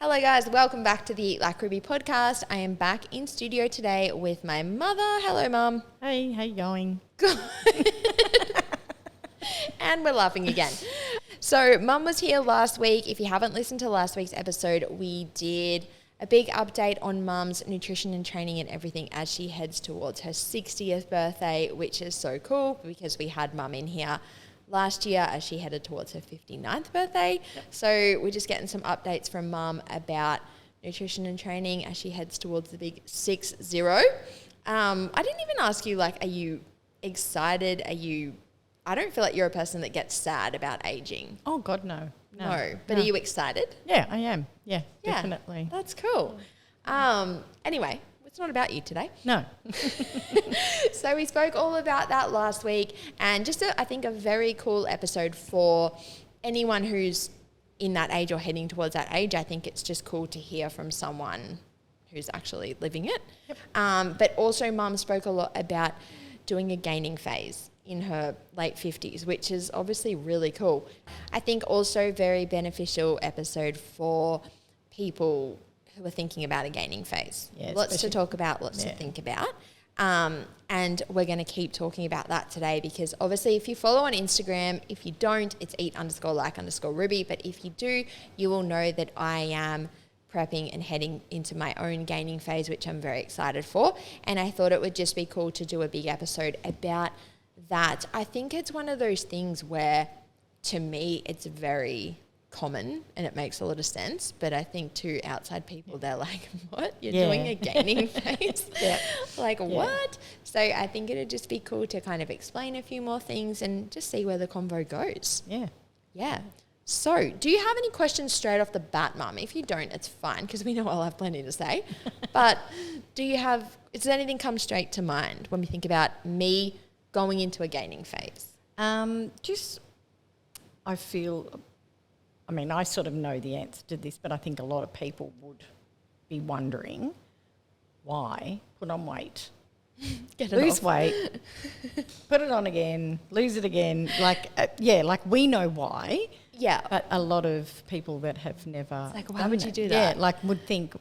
Hello guys, welcome back to the Eat Like Ruby podcast. I am back in studio today with my mother. Hello Mum. Hey, how you going? Good. And we're laughing again. So Mum was here last week. If you haven't listened to last week's episode, we did a big update on Mum's nutrition and training and everything as she heads towards her 60th birthday, which is so cool because we had Mum in here last year as she headed towards her 59th birthday. Yep. So we're just getting some updates from Mum about nutrition and training as she heads towards the big 60. I didn't even ask you, like, are you excited? I don't feel like you're a person that gets sad about aging. Oh, God, no. But are you excited? Yeah, I am. Yeah, definitely. That's cool. Anyway, it's not about you today. No. So we spoke all about that last week, and just I think a very cool episode for anyone who's in that age or heading towards that age. I think it's just cool to hear from someone who's actually living it. Yep. But also Mum spoke a lot about doing a gaining phase in her late 50s, which is obviously really cool. I think also very beneficial episode for people who are thinking about a gaining phase. Yeah, lots to talk about, lots to think about. And we're going to keep talking about that today because obviously if you follow on Instagram, if you don't, it's eat_like_Ruby. But if you do, you will know that I am prepping and heading into my own gaining phase, which I'm very excited for. And I thought it would just be cool to do a big episode about that. I think it's one of those things where, to me, it's very common and it makes a lot of sense, but I think to outside people they're like, what, you're doing a gaining phase? What? So I think it'd just be cool to kind of explain a few more things and just see where the convo goes. So do you have any questions straight off the bat, Mum? If you don't, it's fine because we know I'll have plenty to say. But does anything come straight to mind when we think about me going into a gaining phase? I sort of know the answer to this, but I think a lot of people would be wondering why put on weight, lose weight, put it on again, lose it again. Like we know why. Yeah. But a lot of people that have never it's like, why would you do that? Yeah, would think,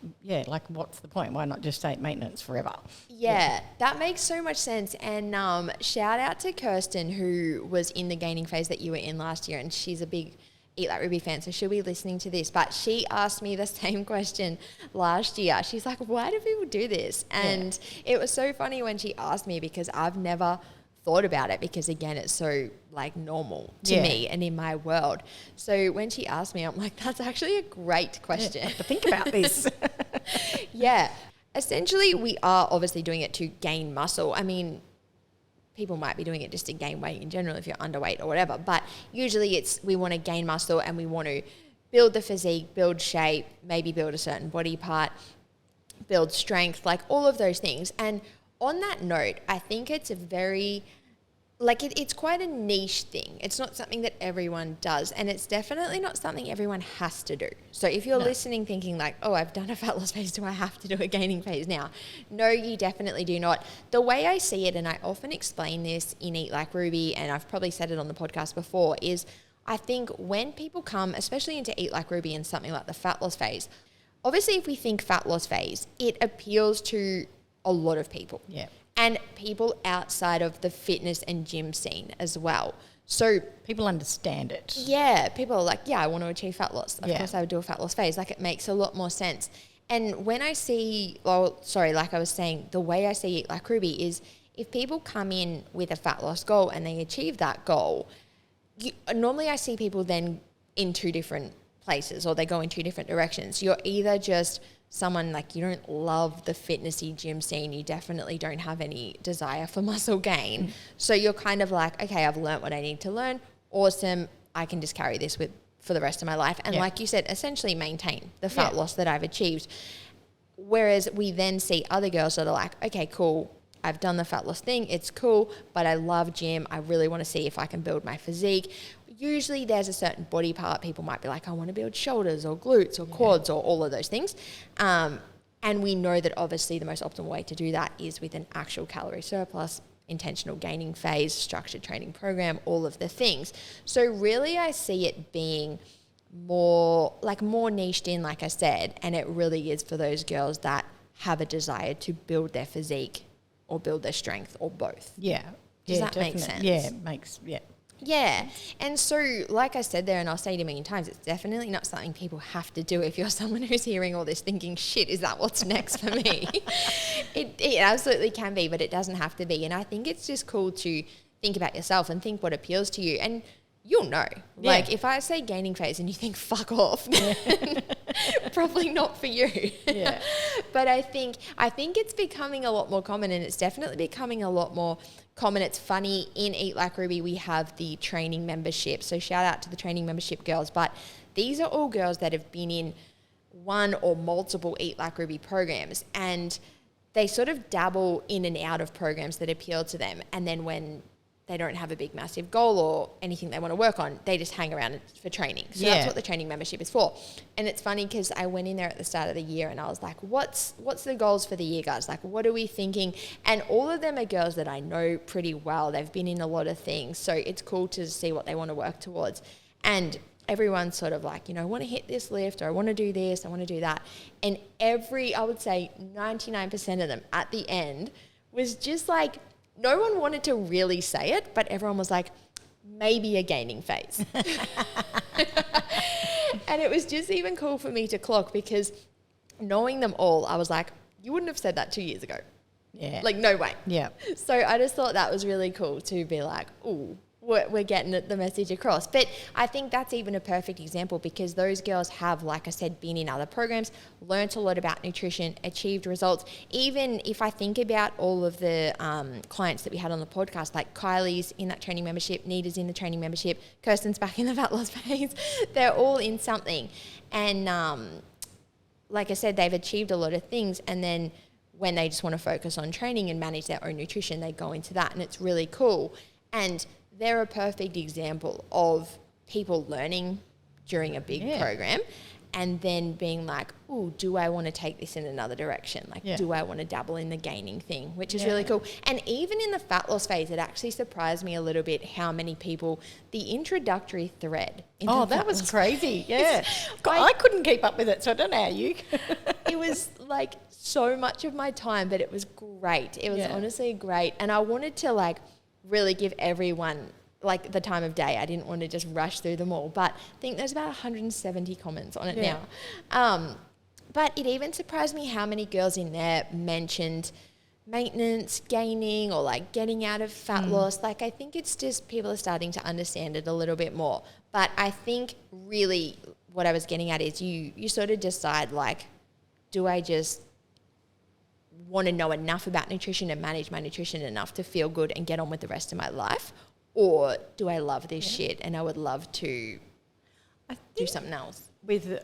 what's the point? Why not just take maintenance forever? Yeah, that makes so much sense. And shout out to Kirsten, who was in the gaining phase that you were in last year, and she's a big Eat Like Ruby fan, so she'll be listening to this. But she asked me the same question last year. She's like, why do people do this? And it was so funny when she asked me because I've never thought about it because, again, it's so normal to me and in my world. So when she asked me, I'm like, that's actually a great question. I have to think about this. Yeah. Essentially, we are obviously doing it to gain muscle. I mean, people might be doing it just to gain weight in general if you're underweight or whatever. But usually we want to gain muscle and we want to build the physique, build shape, maybe build a certain body part, build strength, all of those things. And on that note, I think it's it's quite a niche thing. It's not something that everyone does, and it's definitely not something everyone has to do. So if you're listening thinking I've done a fat loss phase, do I have to do a gaining phase now? No, you definitely do not. The way I see it, and I often explain this in Eat Like Ruby, and I've probably said it on the podcast before, is I think when people come, especially into Eat Like Ruby and something like the fat loss phase, obviously if we think fat loss phase, it appeals to a lot of people. Yeah. And people outside of the fitness and gym scene as well. So people understand it. Yeah, people are like, I want to achieve fat loss. Of course I would do a fat loss phase. It makes a lot more sense. And when I see, like I was saying, the way I see Eat Like Ruby is if people come in with a fat loss goal and they achieve that goal, normally I see people then in two different places or they go in two different directions. You're either just someone you don't love the fitnessy gym scene, you definitely don't have any desire for muscle gain. So you're kind of like, okay, I've learned what I need to learn. Awesome. I can just carry this for the rest of my life. And like you said, essentially maintain the fat loss that I've achieved. Whereas we then see other girls that are like, okay, cool. I've done the fat loss thing. It's cool, but I love gym. I really want to see if I can build my physique. Usually there's a certain body part. People might be like, I want to build shoulders or glutes or quads or all of those things. And we know that obviously the most optimal way to do that is with an actual calorie surplus, intentional gaining phase, structured training program, all of the things. So really I see it being more niched in, like I said, and it really is for those girls that have a desire to build their physique or build their strength or both. Yeah. Does that make sense? Yeah, it makes, yeah. Yeah. And so, like I said there, and I'll say it a million times, it's definitely not something people have to do if you're someone who's hearing all this thinking, shit, is that what's next for me? It absolutely can be, but it doesn't have to be. And I think it's just cool to think about yourself and think what appeals to you. And you'll know. Yeah. Like, if I say gaining phase and you think, fuck off, then probably not for you. Yeah. But I think it's becoming a lot more common, and it's definitely becoming a lot more common. It's funny, in Eat Like Ruby, we have the training membership. So shout out to the training membership girls. But these are all girls that have been in one or multiple Eat Like Ruby programs, and they sort of dabble in and out of programs that appeal to them. And then when they don't have a big, massive goal or anything they want to work on, they just hang around for training. So that's what the training membership is for. And it's funny because I went in there at the start of the year and I was like, what's the goals for the year, guys? Like, what are we thinking? And all of them are girls that I know pretty well. They've been in a lot of things. So it's cool to see what they want to work towards. And everyone's sort of like, I want to hit this lift, or I want to do this, I want to do that. And I would say 99% of them at the end was just like, no one wanted to really say it, but everyone was like, maybe a gaining phase. And it was just even cool for me to clock, because knowing them all, I was like, you wouldn't have said that 2 years ago. Yeah. Like, no way. Yeah. So I just thought that was really cool to be like, ooh, we're getting the message across. But I think that's even a perfect example, because those girls have, like I said, been in other programs, learnt a lot about nutrition, achieved results. Even if I think about all of the clients that we had on the podcast, like Kylie's in that training membership, Nita's in the training membership, Kirsten's back in the fat loss phase, they're all in something. And like I said, they've achieved a lot of things. And then when they just want to focus on training and manage their own nutrition, they go into that, and it's really cool. And they're a perfect example of people learning during a big program and then being like, oh, do I want to take this in another direction? Like, do I want to dabble in the gaining thing, which is really cool. And even in the fat loss phase, it actually surprised me a little bit how many people, the introductory thread. That was crazy. Yeah. I couldn't keep up with it, so I don't know how you. It was like so much of my time, but it was great. It was honestly great. And I wanted to like really give everyone like the time of day. I didn't want to just rush through them all, but I think there's about 170 comments on it now. But it even surprised me how many girls in there mentioned maintenance, gaining, or like getting out of fat loss. Like, I think it's just people are starting to understand it a little bit more. But I think really what I was getting at is you sort of decide, like, do I just want to know enough about nutrition and manage my nutrition enough to feel good and get on with the rest of my life? Or do I love this shit and I would love to do something else? With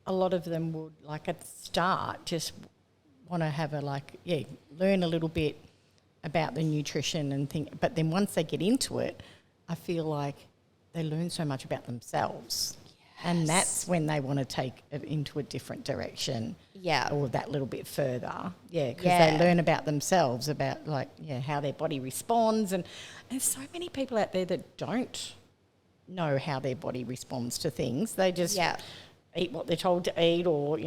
a lot of them would, like at the start, just want to have learn a little bit about the nutrition and think. But then once they get into it, I feel like they learn so much about themselves. And that's when they want to take it into a different direction. Yeah. Or that little bit further. Yeah, because they learn about themselves, about how their body responds. And there's so many people out there that don't know how their body responds to things. They just eat what they're told to eat, or,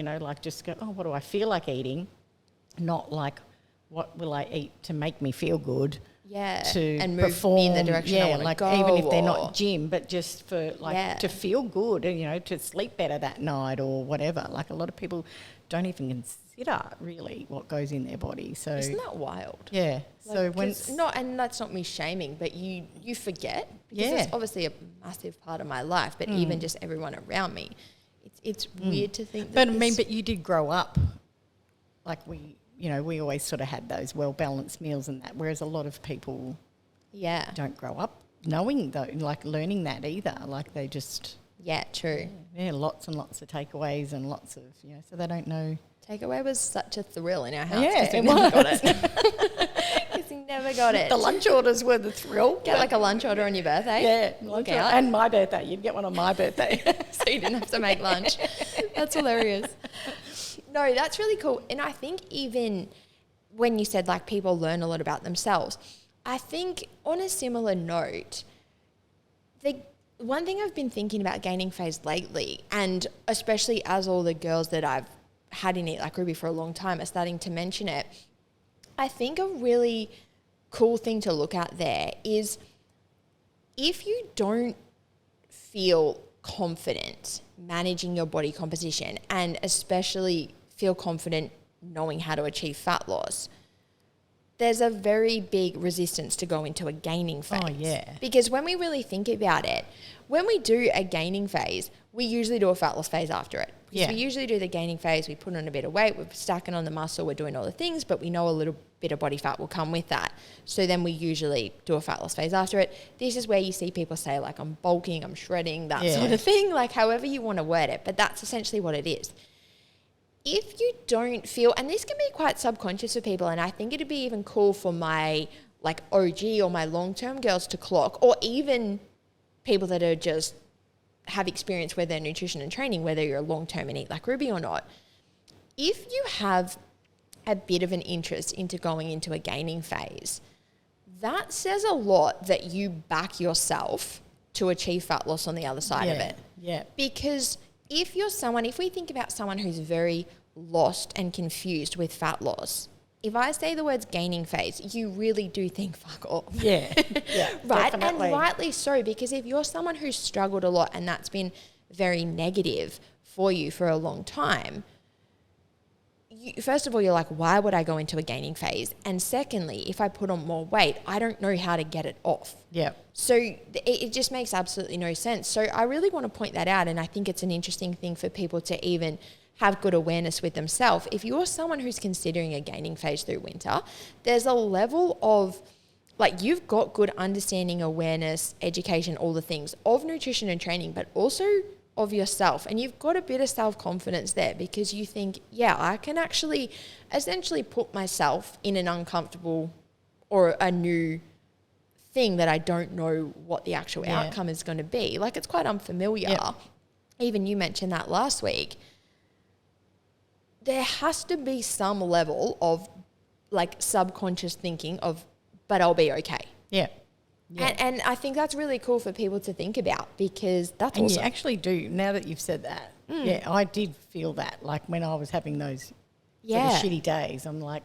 just go, oh, what do I feel like eating? Not like, what will I eat to make me feel good? Yeah, to and move perform, me in the direction I want to go. Even if they're not gym, but just for to feel good, and to sleep better that night or whatever. Like, a lot of people don't even consider really what goes in their body. So isn't that wild? Yeah. So and that's not me shaming, but you forget, because it's obviously a massive part of my life. But even just everyone around me, it's weird to think. But you did grow up like we. We always sort of had those well-balanced meals and that, whereas a lot of people don't grow up knowing, learning that either. Like, they just... Yeah, true. Yeah, lots and lots of takeaways and lots of, so they don't know. Takeaway was such a thrill in our house. Yeah, we never got it. Because we never got it. The lunch orders were the thrill. Get like a lunch order on your birthday. Yeah. Look out. And my birthday. You'd get one on my birthday. So you didn't have to make lunch. That's hilarious. No, that's really cool. And I think even when you said like people learn a lot about themselves, I think on a similar note, one thing I've been thinking about gaining phase lately, and especially as all the girls that I've had in Eat Like Ruby for a long time are starting to mention it, I think a really cool thing to look at there is if you don't feel confident managing your body composition and especially feel confident knowing how to achieve fat loss, there's a very big resistance to go into a gaining phase. Oh, yeah. Because when we really think about it, when we do a gaining phase, we usually do a fat loss phase after it. Because we usually do the gaining phase, we put on a bit of weight, we're stacking on the muscle, we're doing all the things, but we know a little bit of body fat will come with that. So then we usually do a fat loss phase after it. This is where you see people say, like, I'm bulking, I'm shredding, that sort of thing, like however you want to word it. But that's essentially what it is. If you don't feel, and this can be quite subconscious for people, and I think it'd be even cool for my like OG or my long-term girls to clock, or even people that are just have experience with their nutrition and training, whether you're long-term and Eat Like Ruby or not. If you have a bit of an interest into going into a gaining phase, that says a lot that you back yourself to achieve fat loss on the other side of it. Yeah. Because if you're someone, if we think about someone who's very lost and confused with fat loss, if I say the words gaining phase, you really do think fuck off. Yeah. Yeah. Right? Definitely. And rightly so, because if you're someone who's struggled a lot and that's been very negative for you for a long time, first of all, you're like, why would I go into a gaining phase? And secondly, if I put on more weight, I don't know how to get it off. Yeah. So it just makes absolutely no sense. So I really want to point that out. And I think it's an interesting thing for people to even have good awareness with themselves. If you're someone who's considering a gaining phase through winter, there's a level of, like, you've got good understanding, awareness, education, all the things of nutrition and training, but also of yourself. And you've got a bit of self-confidence there because you think, yeah, I can actually essentially put myself in an uncomfortable or a new thing that I don't know what the actual outcome is going to be. Like, it's quite unfamiliar. Yep. Even you mentioned that last week. There has to be some level of like subconscious thinking of, but I'll be okay. Yeah. Yeah. And I think that's really cool for people to think about because that's and awesome. You actually do, now that you've said that. Yeah, I did feel that. Like when I was having those sort of shitty days, I'm like,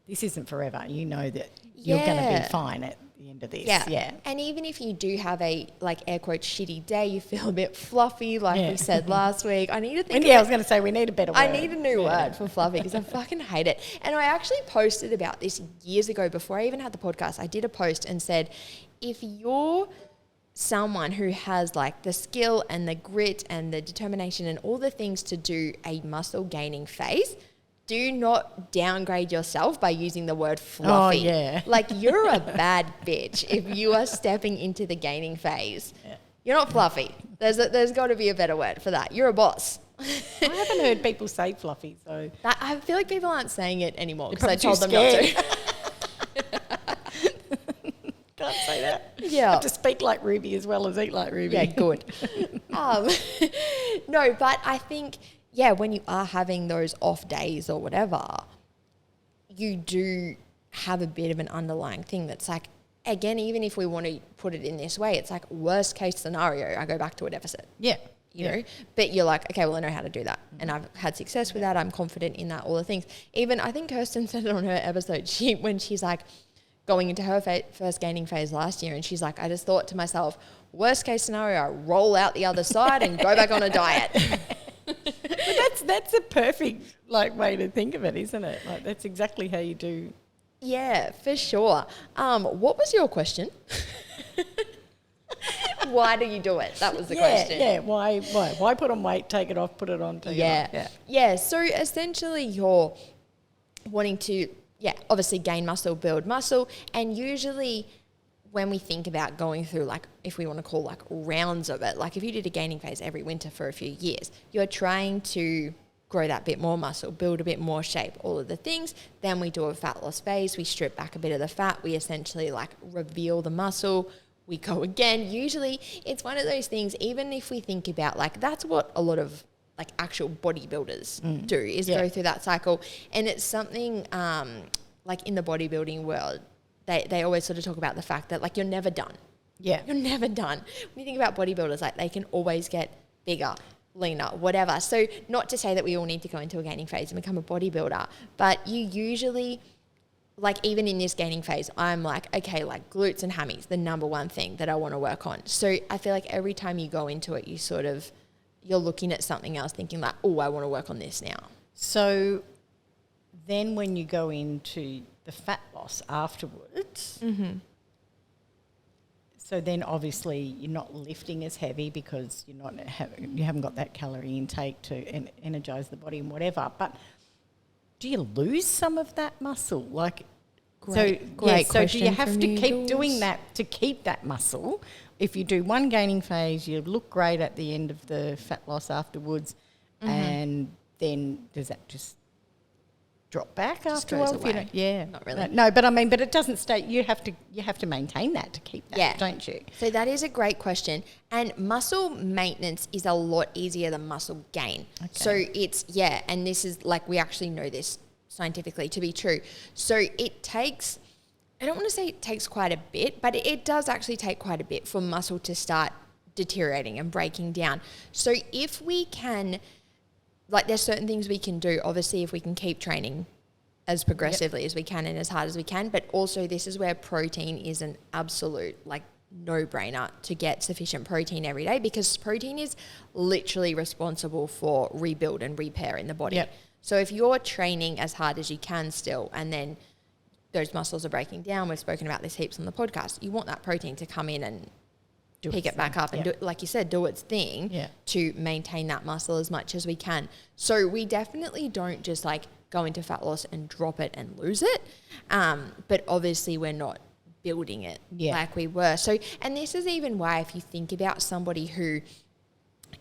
this isn't forever. You know that you're going to be fine at the end of this. Yeah. And even if you do have a, like, air quotes, shitty day, you feel a bit fluffy, like we said last week. I need to think. I was going to say we need a better word. I need a new word for fluffy because I fucking hate it. And I actually posted about this years ago before I even had the podcast. I did a post and said, if you're someone who has like the skill and the grit and the determination and all the things to do a muscle gaining phase, do not downgrade yourself by using the word fluffy. Oh, yeah. Like, you're a bad bitch if you are stepping into the gaining phase. Yeah. You're not fluffy. There's got to be a better word for that. You're a boss. I haven't heard people say fluffy, so I feel like people aren't saying it anymore because I told them not to. Can't say that. Yeah. I have to speak like Ruby as well as eat like Ruby. Yeah, good. No, but I think, yeah, when you are having those off days or whatever, you do have a bit of an underlying thing that's like, again, even if we want to put it in this way, it's like worst case scenario, I go back to a deficit. Yeah. You know, but you're like, okay, well, I know how to do that. And I've had success with that. I'm confident in that, all the things. Even, I think Kirsten said it on her episode, when she's like going into her first gaining phase last year, and she's like, I just thought to myself, worst case scenario, I roll out the other side and go back on a diet. But that's a perfect way to think of it, isn't it? Like, that's exactly how you do. Yeah, for sure. What was your question? Why do you do it? That was the question. Yeah, why put on weight, take it off, put it on, take it off? Yeah, so essentially you're wanting to, obviously gain muscle, build muscle, and usually when we think about going through, like, if we want to call like rounds of it, like if you did a gaining phase every winter for a few years, you're trying to grow that bit more muscle, build a bit more shape, all of the things. Then we do a fat loss phase. We strip back a bit of the fat. We essentially like reveal the muscle. We go again. Usually it's one of those things, even if we think about, like, that's what a lot of like actual bodybuilders do, is go through that cycle. And it's something like in the bodybuilding world, they always sort of talk about the fact that, like, you're never done. Yeah. You're never done. When you think about bodybuilders, like they can always get bigger, leaner, whatever. So not to say that we all need to go into a gaining phase and become a bodybuilder, but you usually, like even in this gaining phase, I'm like, okay, like glutes and hammies, the number one thing that I want to work on. So I feel like every time you go into it, you're looking at something else thinking like, oh, I want to work on this now. So then when you go into the fat loss afterwards, so then obviously you're not lifting as heavy because you haven't got that calorie intake to energize the body and whatever. But do you lose some of that muscle? Like, Great so do you have to keep Jules. doing that to keep that muscle? If you do one gaining phase, you look great at the end of the fat loss afterwards, and then does that just drop back after a while? Away. Yeah, Not really. No, but I mean, but it doesn't stay. You have to maintain that to keep that, don't you? So that is a great question. And muscle maintenance is a lot easier than muscle gain. Okay. So it's, and this is like, we actually know this scientifically to be true. So it takes, I don't want to say it takes quite a bit, but it does actually take quite a bit for muscle to start deteriorating and breaking down. So if we can, like there's certain things we can do, obviously if we can keep training as progressively as we can and as hard as we can, but also this is where protein is an absolute like no-brainer to get sufficient protein every day, because protein is literally responsible for rebuild and repair in the body. So if you're training as hard as you can still, and then those muscles are breaking down, we've spoken about this heaps on the podcast, you want that protein to come in and pick it back up and do, like you said, do its thing to maintain that muscle as much as we can. So we definitely don't just like go into fat loss and drop it and lose it. But obviously we're not building it like we were. So, and this is even why if you think about somebody who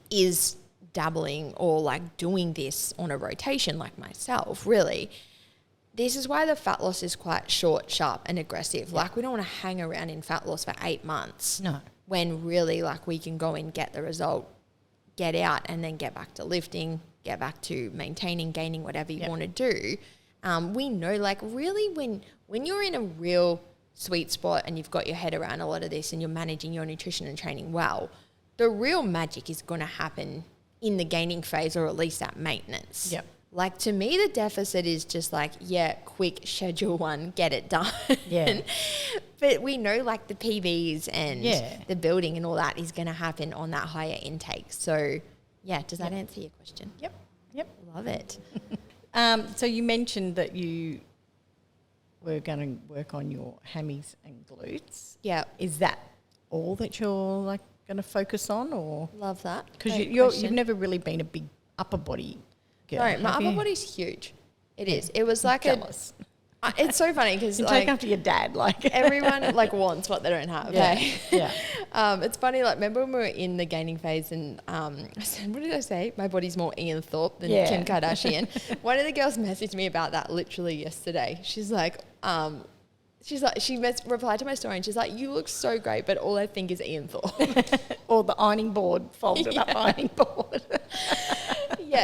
is dabbling or like doing this on a rotation like myself, really, this is why the fat loss is quite short, sharp and aggressive. Like we don't want to hang around in fat loss for 8 months. No. When really like we can go and get the result, get out and then get back to lifting, get back to maintaining, gaining, whatever you want to do. We know like really when you're in a real sweet spot and you've got your head around a lot of this and you're managing your nutrition and training well, the real magic is going to happen in the gaining phase, or at least at maintenance. Yep. Like to me, the deficit is just like, quick schedule one, get it done. Yeah. But we know like the PBs and the building and all that is going to happen on that higher intake. So does that answer your question? Yep. Love it. So you mentioned that you were going to work on your hammies and glutes. Yeah. Is that all that you're like going to focus on, or? Love that. Because you've never really been a big upper body girl. No, my upper body's huge. It is. It was like jealous. It's so funny because you like take after your dad, like everyone like wants what they don't have. Yeah. It's funny. Like remember when we were in the gaining phase and I said, what did I say? My body's more Ian Thorpe than Kim Kardashian. One of the girls messaged me about that literally yesterday. She's like, she replied to my story and she's like, you look so great, but all I think is Ian Thorpe. Or the ironing board, folded up ironing board.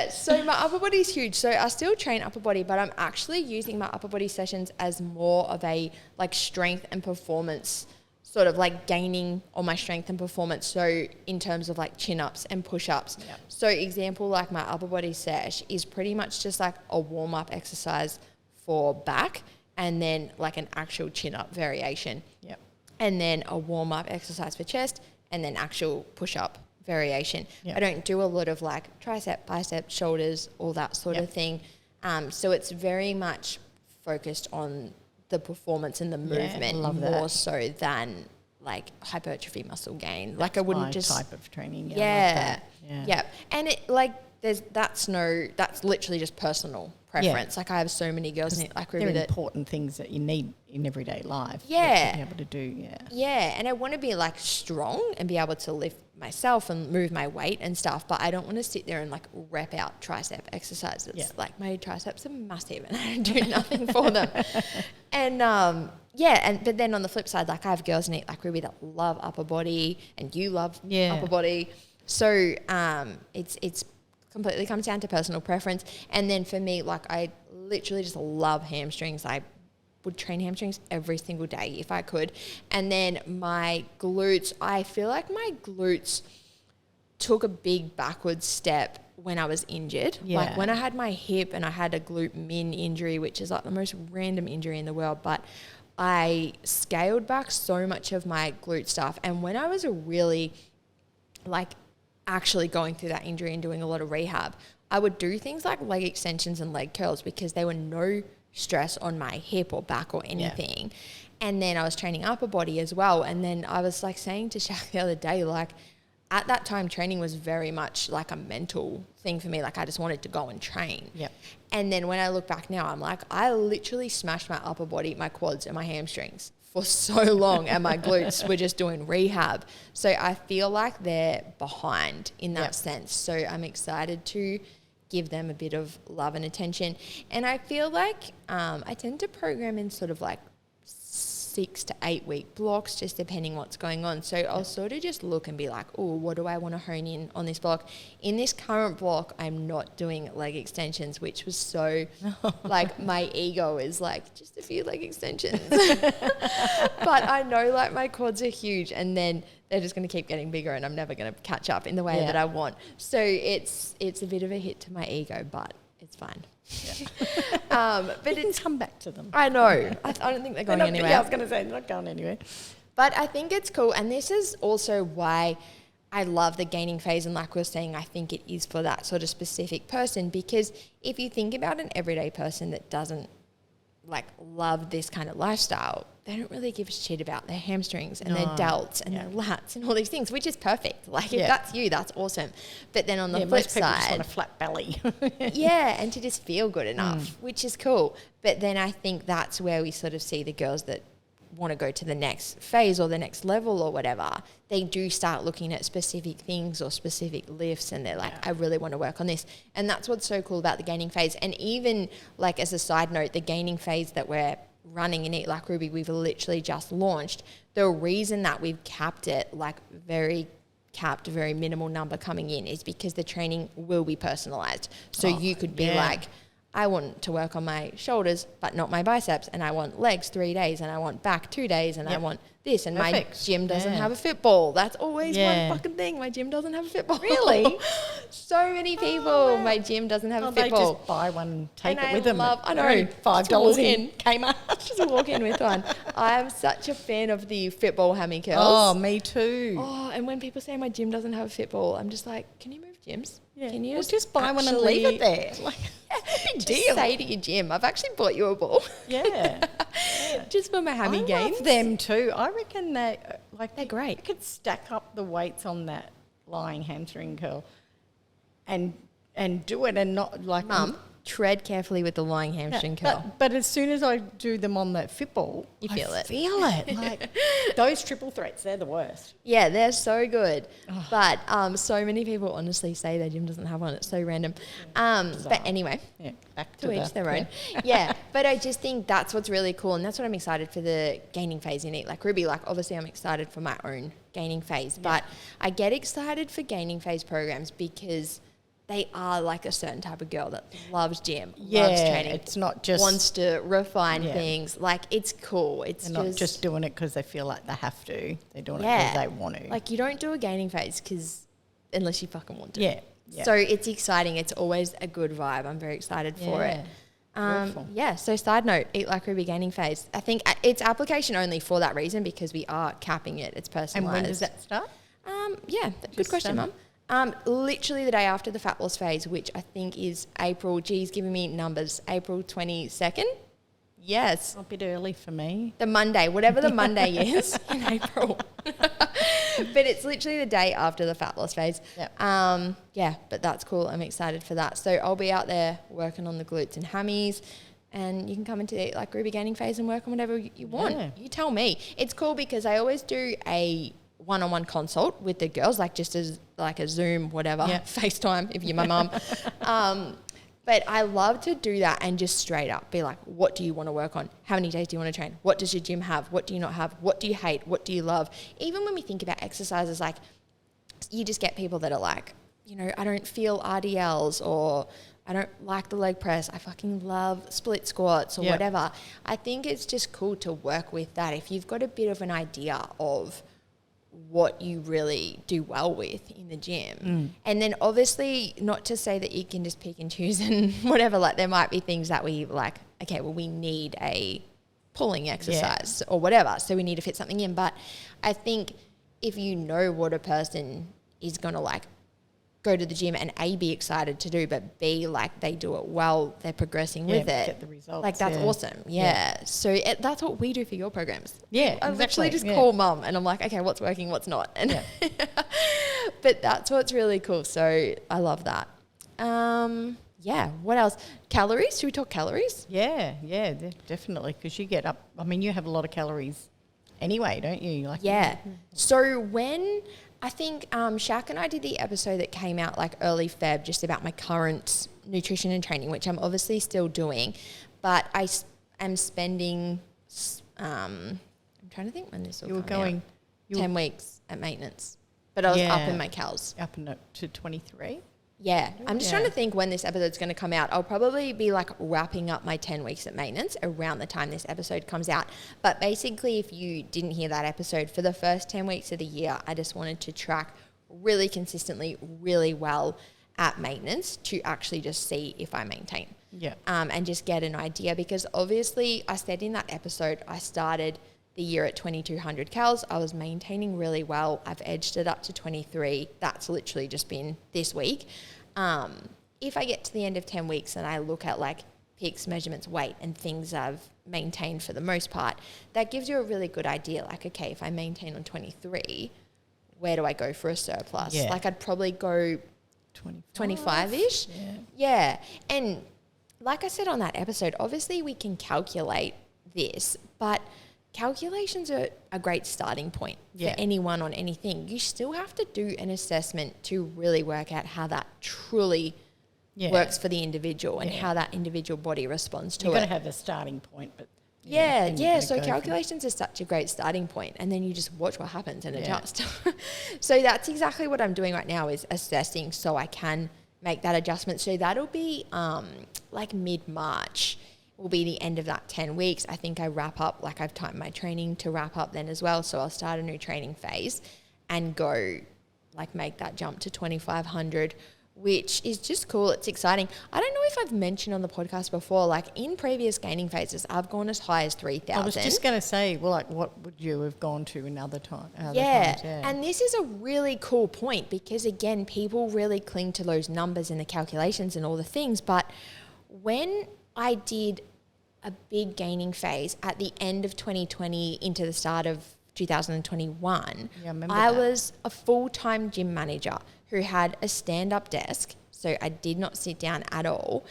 So my upper body's huge. So I still train upper body, but I'm actually using my upper body sessions as more of a like strength and performance, sort of like gaining on my strength and performance. So in terms of like chin-ups and push-ups. Yep. So example, like my upper body sesh is pretty much just like a warm-up exercise for back, and then like an actual chin-up variation. Yep. And then a warm-up exercise for chest, and then actual push-up variation. Yep. I don't do a lot of like tricep, bicep, shoulders, all that sort of thing. So it's very much focused on the performance and the movement more so than like hypertrophy muscle gain. That's like I wouldn't my just type of training. Yeah. And it like that's literally just personal preference. Like I have so many girls in it, like they're important things that you need in everyday life. To be able to do. And I want to be like strong and be able to lift myself and move my weight and stuff, but I don't want to sit there and like rep out tricep exercises. Like my triceps are massive and I don't do nothing for them. And but then on the flip side, like I have girls in it like Ruby that love upper body, and you love upper body. So it's completely comes down to personal preference. And then for me, like I literally just love hamstrings. I would train hamstrings every single day if I could. And then my glutes, I feel like my glutes took a big backward step when I was injured. Yeah. Like when I had my hip and I had a glute min injury, which is like the most random injury in the world, but I scaled back so much of my glute stuff. And when I was really like actually going through that injury and doing a lot of rehab, I would do things like leg extensions and leg curls because there were no stress on my hip or back or anything. Yeah. And then I was training upper body as well. And then I was like saying to Shaq the other day, like at that time training was very much like a mental thing for me. Like I just wanted to go and train. Yep. And then when I look back now, I'm like, I literally smashed my upper body, my quads and my hamstrings for so long, and my glutes were just doing rehab. So I feel like they're behind in that sense. So I'm excited to give them a bit of love and attention. And I feel like I tend to program in sort of like 6 to 8 week blocks, just depending what's going on. So I'll sort of just look and be like, oh, what do I want to hone in on this block? In this current block, I'm not doing leg extensions, which was so like my ego is like just a few leg extensions. But I know like my quads are huge and then they're just going to keep getting bigger and I'm never going to catch up in the way that I want. So it's a bit of a hit to my ego, but it's fine. Yeah. But it's come back to them. I know. I don't think they're going anywhere. Yeah, I was going to say they're not going anywhere. But I think it's cool. And this is also why I love the gaining phase. And like we were saying, I think it is for that sort of specific person, because if you think about an everyday person that doesn't like love this kind of lifestyle, they don't really give a shit about their hamstrings and their delts and their lats and all these things, which is perfect. Like if that's you, that's awesome. But then on the flip most people side, just want a flat belly. and to just feel good enough, which is cool. But then I think that's where we sort of see the girls that want to go to the next phase or the next level or whatever, they do start looking at specific things or specific lifts and they're like, I really want to work on this. And that's what's so cool about the gaining phase. And even like as a side note, the gaining phase that we're running in Eat Like Ruby, we've literally just launched. The reason that we've capped it like very minimal number coming in is because the training will be personalized. So you could be like, I want to work on my shoulders, but not my biceps. And I want legs 3 days and I want back 2 days and I want this. And my gym doesn't have a fit ball. That's always one fucking thing. My gym doesn't have a fit ball. Really? So many people. My gym doesn't have a fit ball. Just buy one, take and it with them. I know. $5 in Kmart. Just walk in with one. I'm such a fan of the fit ball hammy curls. Oh, me too. Oh, and when people say my gym doesn't have a fit ball, I'm just like, can you move gyms? Yeah. Can you just buy one and leave it there? Like, big deal. Say to your gym, I've actually bought you a ball. Yeah. Just for my hammy games. I love them too. I reckon they're great. I could stack up the weights on that lying hamstring curl and do it and not like... Mum, tread carefully with the lying hamstring curl. But as soon as I do them on that fit ball, you feel it. Feel it. Like those triple threats, they're the worst. Yeah, they're so good. But so many people honestly say their gym doesn't have one. It's so random. But anyway, back to each their own. Yeah, but I just think that's what's really cool. And that's what I'm excited for the gaining phase in Eat Like Ruby. Like obviously I'm excited for my own gaining phase, but I get excited for gaining phase programs because they are like a certain type of girl that loves gym, loves training. It's not just... wants to refine things. Like, it's cool. It's not just doing it because they feel like they have to. They're doing it because they want to. Like, you don't do a gaining phase unless you fucking want to. Yeah. So it's exciting. It's always a good vibe. I'm very excited for it. So side note, Eat Like Ruby gaining phase. I think it's application only for that reason because we are capping it. It's personalised. And when does that start? Good question, Mum. Literally the day after the fat loss phase, which I think is April. G's giving me numbers. April 22nd. Yes. A bit early for me. The Monday, whatever the Monday is in April. But it's literally the day after the fat loss phase. Yep. But that's cool. I'm excited for that. So I'll be out there working on the glutes and hammies. And you can come into the Eat Like Ruby gaining phase and work on whatever you want. Yeah. You tell me. It's cool because I always do a one-on-one consult with the girls, like just as like a Zoom, whatever, FaceTime if you're my mum. But I love to do that and just straight up be like, what do you want to work on? How many days do you want to train? What does your gym have? What do you not have? What do you hate? What do you love? Even when we think about exercises, like you just get people that are like, you know, I don't feel RDLs or I don't like the leg press. I fucking love split squats or whatever. I think it's just cool to work with that. If you've got a bit of an idea of what you really do well with in the gym. And then obviously not to say that you can just pick and choose and whatever, like there might be things that we like, okay, well we need a pulling exercise or whatever, so we need to fit something in. But I think if you know what a person is going to like go to the gym and A, be excited to do, but B, like they do it well, they're progressing with it. Get the results. Like that's awesome. So that's what we do for your programs. Yeah, I literally just call mum and I'm like, okay, what's working, what's not. And but that's what's really cool. So I love that. What else? Calories? Should we talk calories? Yeah, definitely. Because you get up, I mean, you have a lot of calories anyway, don't you? Like, So when I think Shaq and I did the episode that came out like early Feb just about my current nutrition and training, which I'm obviously still doing, but I am spending, I'm trying to think when this will come out. 10 weeks at maintenance, but I was up in my cals. Up to 23? Yeah. I'm just trying to think when this episode's going to come out. I'll probably be like wrapping up my 10 weeks at maintenance around the time this episode comes out. But basically, if you didn't hear that episode, for the first 10 weeks of the year, I just wanted to track really consistently, really well at maintenance to actually just see if I maintain. And just get an idea, because obviously I said in that episode, I started the year at 2,200 cals. I was maintaining really well. I've edged it up to 23. That's literally just been this week. If I get to the end of 10 weeks and I look at like peaks, measurements, weight and things I've maintained for the most part, that gives you a really good idea. Like, okay, if I maintain on 23, where do I go for a surplus? Like I'd probably go 25-ish. And like I said on that episode, obviously we can calculate this, but calculations are a great starting point for anyone on anything. You still have to do an assessment to really work out how that truly works for the individual and how that individual body responds to it. You've got to have a starting point, but so calculations are such a great starting point, and then you just watch what happens and adjust. So that's exactly what I'm doing right now, is assessing so I can make that adjustment. So that'll be like mid-March will be the end of that 10 weeks. I think I wrap up, like I've timed my training to wrap up then as well. So I'll start a new training phase and go like make that jump to 2,500, which is just cool. It's exciting. I don't know if I've mentioned on the podcast before, like in previous gaining phases, I've gone as high as 3,000. I was just going to say, well, like what would you have gone to in other times? And this is a really cool point, because again, people really cling to those numbers and the calculations and all the things. But when I did a big gaining phase at the end of 2020 into the start of 2021, I was a full-time gym manager who had a stand-up desk, so I did not sit down at all.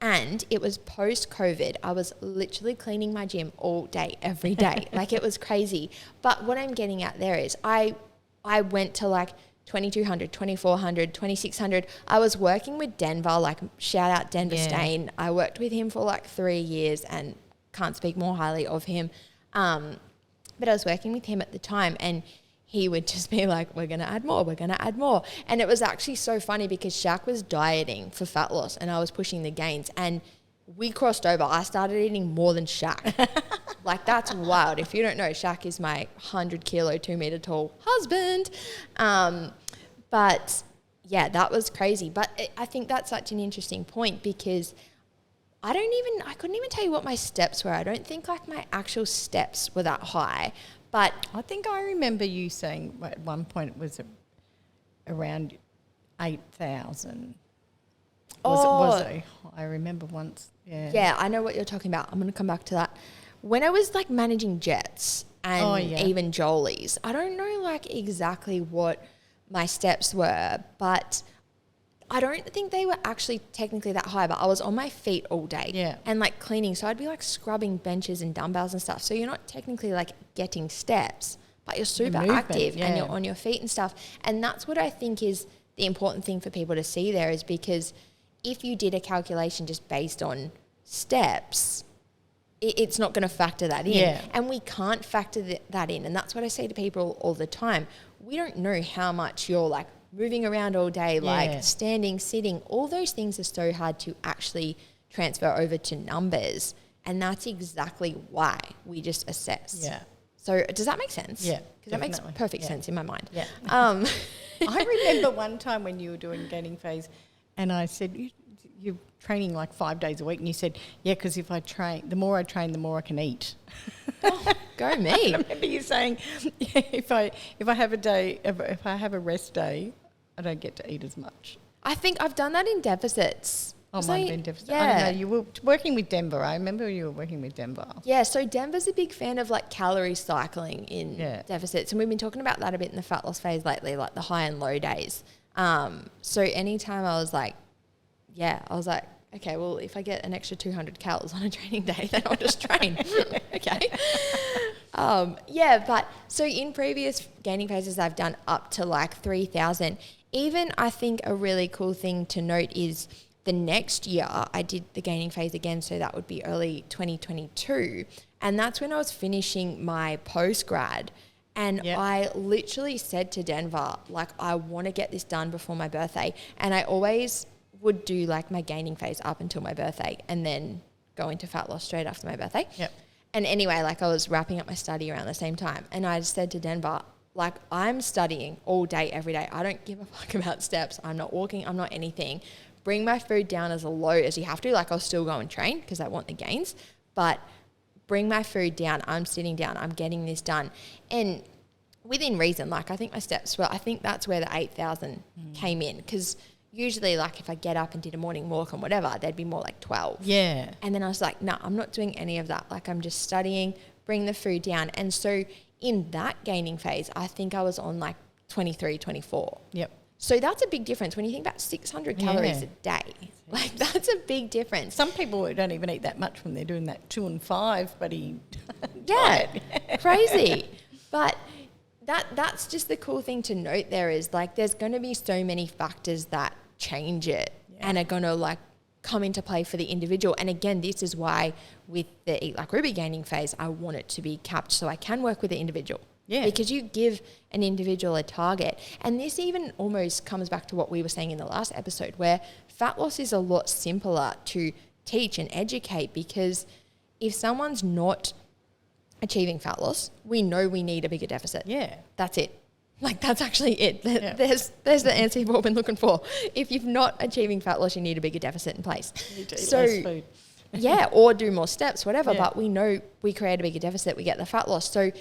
And it was post-COVID. I was literally cleaning my gym all day, every day. Like it was crazy. But what I'm getting at there is I went to like 2,200, 2,400, 2,600. I was working with Denver, like shout out Denver Stain. I worked with him for like 3 years and can't speak more highly of him. But I was working with him at the time, and he would just be like, we're going to add more, we're going to add more. And it was actually so funny because Shaq was dieting for fat loss and I was pushing the gains, and we crossed over. I started eating more than Shaq. Like that's wild. If you don't know, Shaq is my 100 kilo, 2 meter tall husband. But yeah, that was crazy. But I think that's such an interesting point, because I couldn't even tell you what my steps were. I don't think like my actual steps were that high. But I think I remember you saying at one point it was around 8,000. Was it? I remember once. Yeah, I know what you're talking about. I'm going to come back to that. When I was like managing jets and even Jolies, I don't know like exactly what my steps were, but I don't think they were actually technically that high, but I was on my feet all day and like cleaning. So I'd be like scrubbing benches and dumbbells and stuff. So you're not technically like getting steps, but you're super active and you're on your feet and stuff. And that's what I think is the important thing for people to see there, is because if you did a calculation just based on steps, it's not going to factor that in. And we can't factor that in. And that's what I say to people all the time. We don't know how much your like moving around all day, like standing, sitting, all those things are so hard to actually transfer over to numbers. And that's exactly why we just assess. Yeah. So does that make sense? Yeah. Because that makes perfect sense in my mind. Yeah. I remember one time when you were doing gaining phase and I said, you're training like 5 days a week. And you said, yeah, because if I train, the more I train, the more I can eat. Oh, go me. I remember you saying, yeah, if I have if I have a rest day, I don't get to eat as much. I think I've done that in deficits. Oh, might have been deficit. Yeah. I don't know. You were working with Denver. I remember you were working with Denver. Yeah, so Denver's a big fan of like calorie cycling in deficits. And we've been talking about that a bit in the fat loss phase lately, like the high and low days. So anytime I was like, okay, well, if I get an extra 200 calories on a training day, then I'll just train. Okay. But so in previous gaining phases, I've done up to like 3,000. Even I think a really cool thing to note is the next year I did the gaining phase again. So that would be early 2022. And that's when I was finishing my postgrad. And I literally said to Denver, like, I want to get this done before my birthday. And I always would do like my gaining phase up until my birthday and then go into fat loss straight after my birthday. Yep. And anyway, like I was wrapping up my study around the same time. And I said to Denver, like, I'm studying all day, every day. I don't give a fuck about steps. I'm not walking. I'm not anything. Bring my food down as low as you have to. Like, I'll still go and train because I want the gains. But bring my food down. I'm sitting down. I'm getting this done. And within reason, like, I think my steps were, I think that's where the 8,000 came in. Because usually, like, if I get up and did a morning walk and whatever, they'd be more like 12. Yeah. And then I was like, no, I'm not doing any of that. Like, I'm just studying, bring the food down. And so in that gaining phase, I think I was on like 23, 24. Yep. So that's a big difference when you think about 600 calories a day. Like, that's a big difference. Some people don't even eat that much when they're doing that 2 and 5, but crazy. But that's just the cool thing to note there is, like, there's going to be so many factors that change it and are going to, like, come into play for the individual. And again, this is why with the Eat Like Ruby gaining phase, I want it to be capped so I can work with the individual. Yeah. Because you give an individual a target. And this even almost comes back to what we were saying in the last episode, where fat loss is a lot simpler to teach and educate, because if someone's not achieving fat loss, we know we need a bigger deficit. Yeah. That's it. Like, that's actually it. There's the answer you've all been looking for. If you're not achieving fat loss, you need a bigger deficit in place. You need to eat less food. Or do more steps, whatever. Yeah. But we know we create a bigger deficit, we get the fat loss. So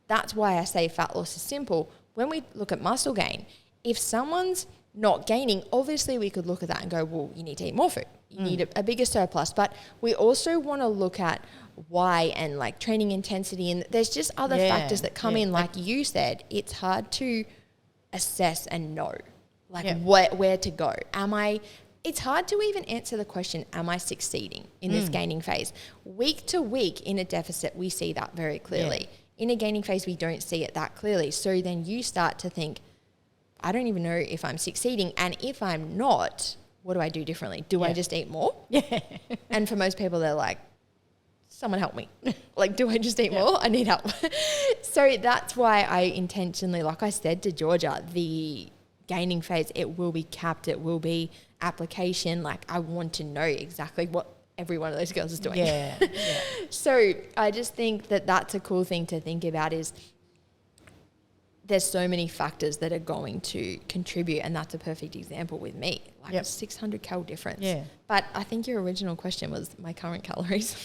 that's why I say fat loss is simple. When we look at muscle gain, if someone's not gaining, obviously we could look at that and go, well, you need to eat more food. You need a bigger surplus. But we also want to look at why and, like, training intensity. And there's just other factors that come in. Like you said, it's hard to assess and know, like, where to go. It's hard to even answer the question, am I succeeding in this gaining phase? Week to week in a deficit, we see that very clearly. Yeah. In a gaining phase, we don't see it that clearly. So then you start to think, I don't even know if I'm succeeding. And if I'm not, what do I do differently? Do I just eat more? Yeah. And for most people, they're like, someone help me. Like, do I just eat more? I need help. So that's why I intentionally, like I said to Georgia, the gaining phase, it will be capped. It will be application. Like, I want to know exactly what every one of those girls is doing. Yeah. So I just think that that's a cool thing to think about, is there's so many factors that are going to contribute, and that's a perfect example with me, like a 600 cal difference. Yeah. But I think your original question was my current calories.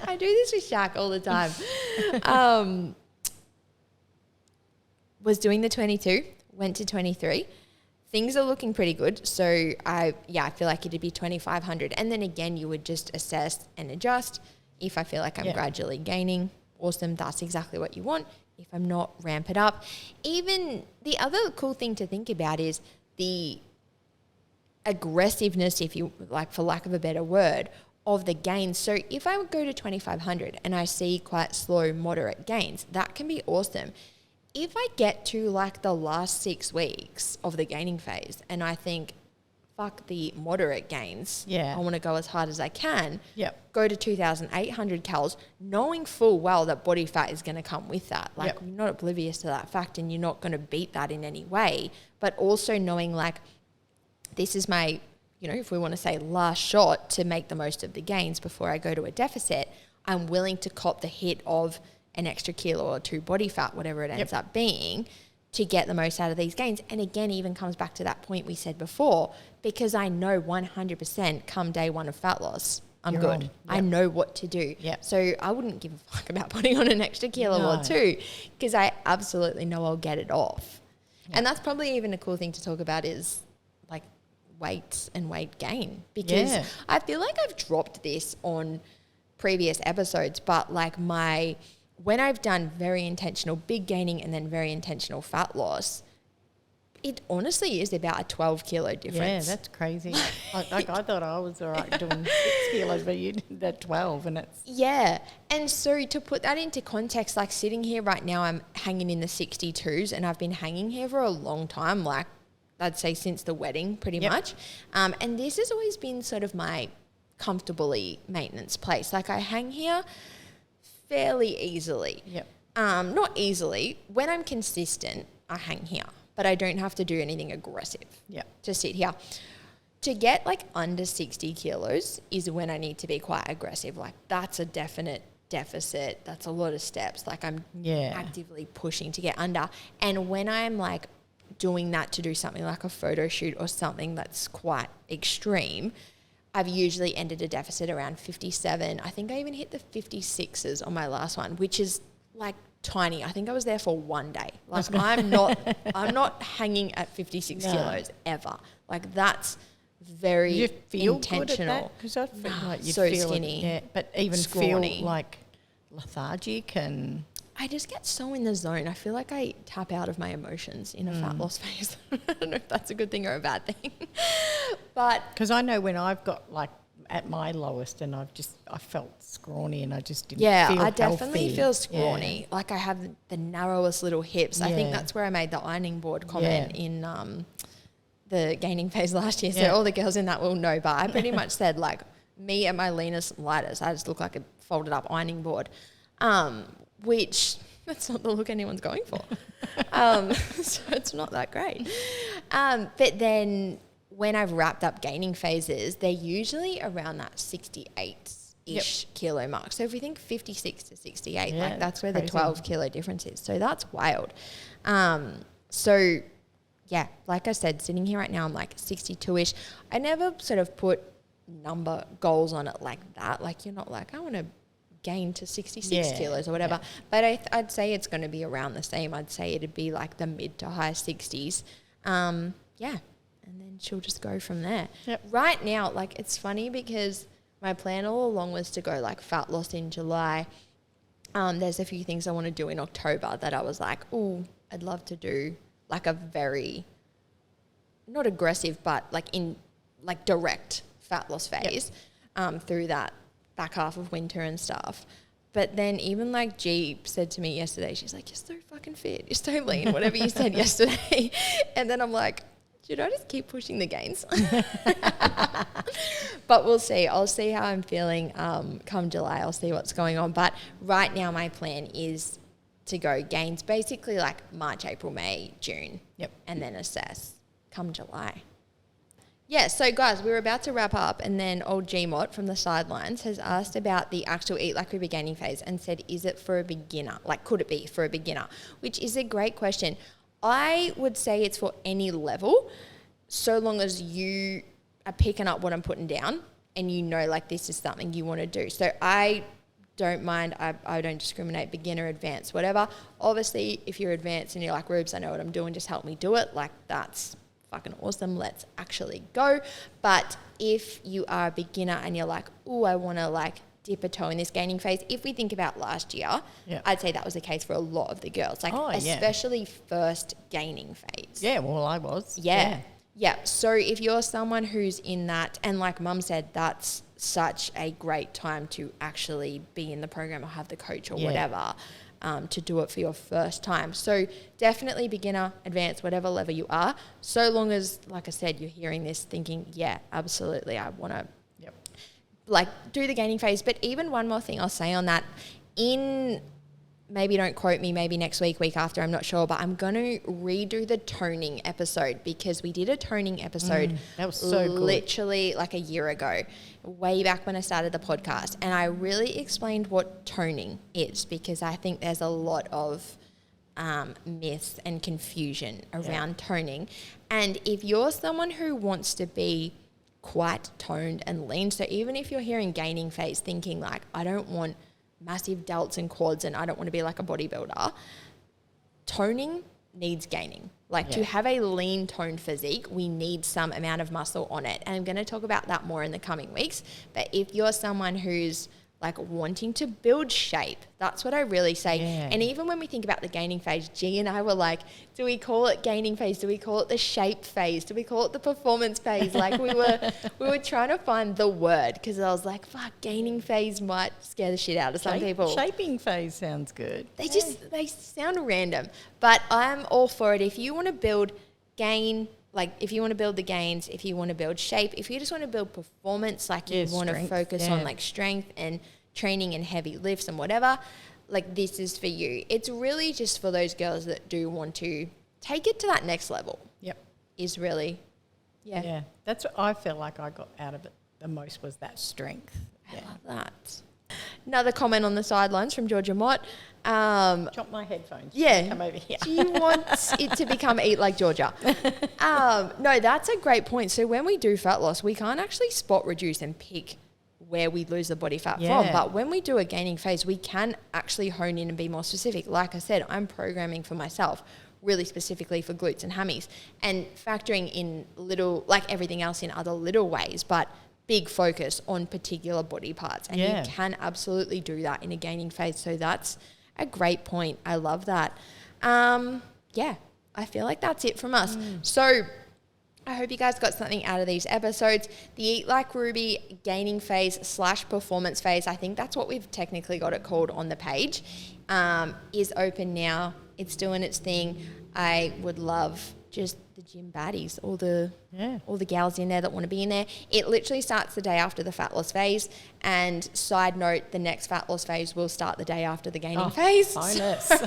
I do this with Shaq all the time. Was doing the 22, went to 23. Things are looking pretty good. So I feel like it'd be 2,500. And then again, you would just assess and adjust. If I feel like I'm gradually gaining, awesome, that's exactly what you want. If I'm not, ramp it up. Even the other cool thing to think about is the aggressiveness, if you like, for lack of a better word, of the gains. So if I would go to 2,500 and I see quite slow, moderate gains, that can be awesome. If I get to, like, the last 6 weeks of the gaining phase and I think, fuck the moderate gains. Yeah. I want to go as hard as I can. Yep. Go to 2,800 calories, knowing full well that body fat is going to come with that. Like, Yep. you're not oblivious to that fact and you're not going to beat that in any way. But also knowing, like, this is my, if we want to say last shot to make the most of the gains before I go to a deficit, I'm willing to cop the hit of an extra kilo or 2 body fat, whatever it ends up being, to get the most out of these gains. And again, even comes back to that point we said before, because I know 100% come day one of fat loss, I'm You're good. on. Yep. I know what to do. Yep. So I wouldn't give a fuck about putting on an extra kilo or 2, because I absolutely know I'll get it off. Yep. And that's probably even a cool thing to talk about is like weights and weight gain, because I feel like I've dropped this on previous episodes, but like when I've done very intentional big gaining and then very intentional fat loss, it honestly is about a 12 kilo difference. Yeah, that's crazy. I thought I was all right doing 6 kilos, but you did that 12 and it's... Yeah. And so to put that into context, like sitting here right now, I'm hanging in the 62s and I've been hanging here for a long time, like I'd say since the wedding pretty much. And this has always been sort of my comfortably maintenance place. Like I hang here fairly easily. Yep. Not easily. When I'm consistent, I hang here, but I don't have to do anything aggressive to sit here. To get like under 60 kilos is when I need to be quite aggressive. Like that's a definite deficit. That's a lot of steps. Like I'm actively pushing to get under. And when I'm like doing that to do something like a photo shoot or something that's quite extreme, I've usually ended a deficit around 57. I think I even hit the 56s on my last one, which is like tiny. I think I was there for one day. Like I'm not hanging at 56 kilos ever. Like that's very you feel intentional. Because I feel like you so feel skinny, but even scrawny. feel like lethargic and... I just get so in the zone. I feel like I tap out of my emotions in a fat loss phase. I don't know if that's a good thing or a bad thing. But because I know when I've got like at my lowest and I felt scrawny and I just didn't feel I definitely healthy. feel scrawny. Like I have the narrowest little hips. I think that's where I made the ironing board comment in the gaining phase last year. So all the girls in that will know. But I pretty much said like me at my leanest and lightest, I just look like a folded up ironing board. Which that's not the look anyone's going for. So it's not that great. But then when I've wrapped up gaining phases, they're usually around that 68-ish kilo mark. So if we think 56 to 68, like that's where the 12 kilo difference is. So that's wild. So yeah, like I said, sitting here right now, I'm like 62-ish. I never sort of put number goals on it like that. Like you're not like, I want to gain to 66 kilos or whatever. But I'd say it's going to be around the same. I'd say it'd be like the mid to high 60s. And then she'll just go from there. Right now, like it's funny because my plan all along was to go like fat loss in July. There's a few things I want to do in October that I was like, oh, I'd love to do like a very, not aggressive, but like in like direct fat loss phase through that back half of winter and stuff. But then even like G said to me yesterday, she's like, you're so fucking fit, you're so lean, whatever you said yesterday. And then I'm like, should I just keep pushing the gains? But we'll see. I'll see how I'm feeling come July. I'll see what's going on. But right now my plan is to go gains basically like March, April, May, June. And then assess come July. Yeah, so guys, we're about to wrap up and then old Gmot from the sidelines has asked about the actual Eat Like a Beginner phase and said, is it for a beginner? Like, could it be for a beginner? Which is a great question. I would say it's for any level, so long as you are picking up what I'm putting down and you know, like, this is something you want to do. So I don't mind. I don't discriminate, beginner, advanced, whatever. Obviously, if you're advanced and you're like, Rubes, I know what I'm doing, just help me do it. Like, that's fucking awesome. Let's actually go. But if you are a beginner and you're like, oh, I want to like dip a toe in this gaining phase. If we think about last year, I'd say that was the case for a lot of the girls, like especially first gaining phase. Yeah, well, I was. Yeah. So if you're someone who's in that, and like Mum said, that's such a great time to actually be in the program or have the coach or whatever. to do it for your first time. So definitely beginner, advanced, whatever level you are, so long as, like I said, you're hearing this thinking, yeah, absolutely, I want to like do the gaining phase. But even one more thing I'll say on that, maybe don't quote me, maybe next week, week after, I'm not sure, but I'm going to redo the toning episode, because we did a toning episode that was so good. Literally like a year ago, way back when I started the podcast. And I really explained what toning is, because I think there's a lot of myths and confusion around toning. And if you're someone who wants to be quite toned and lean, so even if you're hearing gaining phase thinking like, I don't want massive delts and quads and I don't want to be like a bodybuilder, toning needs gaining. Like to have a lean toned physique, we need some amount of muscle on it. And I'm going to talk about that more in the coming weeks. But if you're someone who's like wanting to build shape, that's what I really say. And even when we think about the gaining phase, G and I were like, do we call it gaining phase? Do we call it the shape phase? Do we call it the performance phase? Like we were trying to find the word, because I was like, fuck, gaining phase might scare the shit out of some people. Shaping phase sounds good. They sound random, but I'm all for it. If you want to build gain, like if you want to build the gains, if you want to build shape, if you just want to build performance, like you want to focus on like strength and training and heavy lifts and whatever, like this is for you. It's really just for those girls that do want to take it to that next level. Is really, that's what I feel like I got out of it the most, was that strength. I love that. Another comment on the sidelines from Georgia Mott. Chop my headphones. Come over here. Do you want it to become Eat Like Georgia? No, that's a great point. So when we do fat loss, we can't actually spot reduce and pick where we lose the body fat from. But when we do a gaining phase, we can actually hone in and be more specific. Like I said, I'm programming for myself really specifically for glutes and hammies, and factoring in little, like everything else in other little ways, but big focus on particular body parts. And you can absolutely do that in a gaining phase. So that's a great point. I love that. I feel like that's it from us. So I hope you guys got something out of these episodes. The Eat Like Ruby gaining phase / performance phase, I think that's what we've technically got it called on the page, is open now. It's doing its thing. I would love just the gym baddies, all the gals in there that want to be in there. It literally starts the day after the fat loss phase. And side note, the next fat loss phase will start the day after the gaining phase. Bonus. So,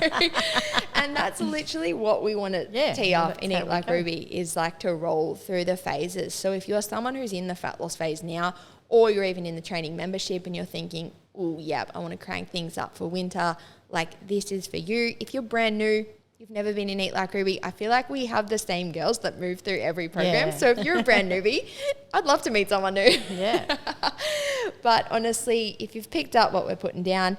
and that's literally what we want to tee up in Eat Like Ruby, is like to roll through the phases. So if you're someone who's in the fat loss phase now, or you're even in the training membership and you're thinking, oh, yeah, I want to crank things up for winter, like this is for you. If you're brand new, you've never been in Eat Like Ruby, I feel like we have the same girls that move through every program. So if you're a brand newbie, I'd love to meet someone new. But honestly, if you've picked up what we're putting down,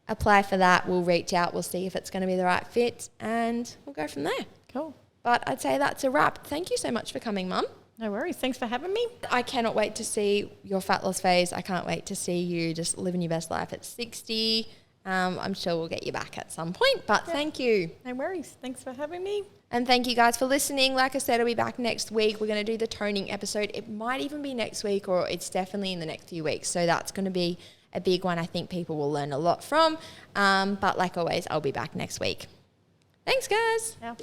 apply for that. We'll reach out. We'll see if it's going to be the right fit, and we'll go from there. Cool. But I'd say that's a wrap. Thank you so much for coming, Mum. No worries. Thanks for having me. I cannot wait to see your fat loss phase. I can't wait to see you just living your best life at 60. I'm sure we'll get you back at some point, but thank you. No worries. Thanks for having me. And thank you guys for listening. Like I said, I'll be back next week. We're going to do the toning episode. It might even be next week, or it's definitely in the next few weeks. So that's going to be a big one. I think people will learn a lot from. But like always, I'll be back next week. Thanks, guys. Yeah.